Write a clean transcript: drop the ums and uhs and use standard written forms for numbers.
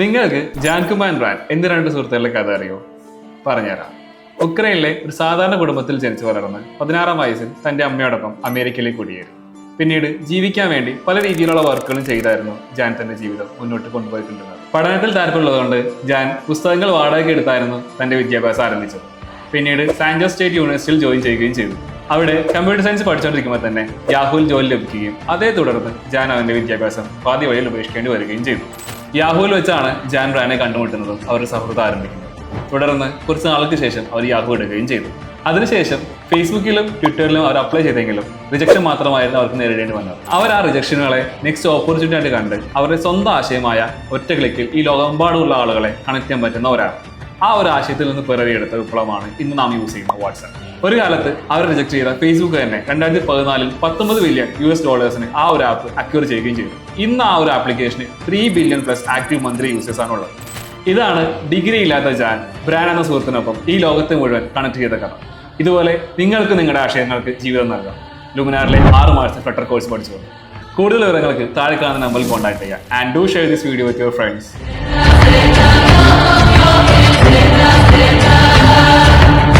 നിങ്ങൾക്ക് ജാൻകുമാൻ റാൻ എന്നീ രണ്ട് സുഹൃത്തുക്കളുടെ കഥ അറിയോ? പറഞ്ഞുതരാം. ഉക്രൈനിലെ ഒരു സാധാരണ കുടുംബത്തിൽ ജനിച്ചു വളർന്ന് 16-ാം വയസ്സിൽ തന്റെ അമ്മയോടൊപ്പം അമേരിക്കയിലേക്ക് കുടിയേറി. പിന്നീട് ജീവിക്കാൻ വേണ്ടി പല രീതിയിലുള്ള വർക്കുകളും ചെയ്തായിരുന്നു ജാൻ തന്റെ ജീവിതം മുന്നോട്ട് കൊണ്ടുപോയിട്ടുള്ളത്. പഠനത്തിൽ താല്പര്യമുള്ളതുകൊണ്ട് ജാൻ പുസ്തകങ്ങൾ വാടകയ്ക്ക് എടുത്തായിരുന്നു തന്റെ വിദ്യാഭ്യാസം ആരംഭിച്ചത്. പിന്നീട് സാൻജോസ് സ്റ്റേറ്റ് യൂണിവേഴ്സിറ്റിയിൽ ജോയിൻ ചെയ്യുകയും ചെയ്തു. അവിടെ കമ്പ്യൂട്ടർ സയൻസ് പഠിച്ചുകൊണ്ടിരിക്കുമ്പോൾ തന്നെ യാഹൂവിൽ ജോലി ലഭിക്കുകയും അതേ തുടർന്ന് ജാൻ അവന്റെ വിദ്യാഭ്യാസം പാതി വഴിയിൽ ഉപേക്ഷിക്കേണ്ടി വരികയും ചെയ്തു. യാഹൂവിൽ വെച്ചാണ് ജാൻ റാനെ കണ്ടുമുട്ടുന്നതും അവരുടെ സൗഹൃദം ആരംഭിക്കുന്നത്. തുടർന്ന് കുറച്ച് നാൾക്ക് ശേഷം അവർ യാഹൂ ഇടുകയും ചെയ്തു. അതിനുശേഷം ഫേസ്ബുക്കിലും ട്വിറ്ററിലും അവർ അപ്ലൈ ചെയ്തെങ്കിലും റിജക്ഷൻ മാത്രമായിരുന്നു അവർക്ക് നേരിടേണ്ടി വന്നത്. അവർ ആ റിജക്ഷനുകളെ നെക്സ്റ്റ് ഓപ്പർച്യൂണിറ്റി ആയിട്ട് കണ്ട് അവരുടെ സ്വന്തം ആശയമായ ഒറ്റ ക്ലിക്കിൽ ഈ ലോകമെമ്പാടുമുള്ള ആളുകളെ കണക്ട് ചെയ്യാൻ പറ്റുന്ന ഒരാൾ. ആ ഒരു ആശയത്തിൽ നിന്ന് പിറവിയെടുത്ത വിപ്ലവമാണ് ഇന്ന് നാം യൂസ് ചെയ്യുന്ന വാട്സ്ആപ്പ്. ഒരു കാലത്ത് അവർ റിജക്ട് ചെയ്ത ഫേസ്ബുക്ക് തന്നെ 2014 $19 ബില്യൺ ആ ഒരു ആപ്പ് അക്യൂർ ചെയ്യുകയും ചെയ്തു. ഇന്ന് ആ ഒരു ആപ്ലിക്കേഷന് 3 billion plus active monthly users ആണുള്ളത്. ഇതാണ് ഡിഗ്രി ഇല്ലാത്ത ജാൻ ബ്രാൻ എന്ന സുഹൃത്തിനൊപ്പം ഈ ലോകത്തെ മുഴുവൻ കണക്ട് ചെയ്ത കഥ. ഇതുപോലെ നിങ്ങൾക്ക് നിങ്ങളുടെ ആശയങ്ങൾക്ക് ജീവിതം നൽകാം. ലുമിനാറിലെ 6 മാസത്തെ ഫ്ലട്ടർ കോഴ്സ് പഠിച്ചു. കൂടുതൽ വിവരങ്ങൾക്ക് താഴെ കാണുന്ന നമ്പറിൽ കോൺടാക്ട് ചെയ്യുക. And do share this video with your friends.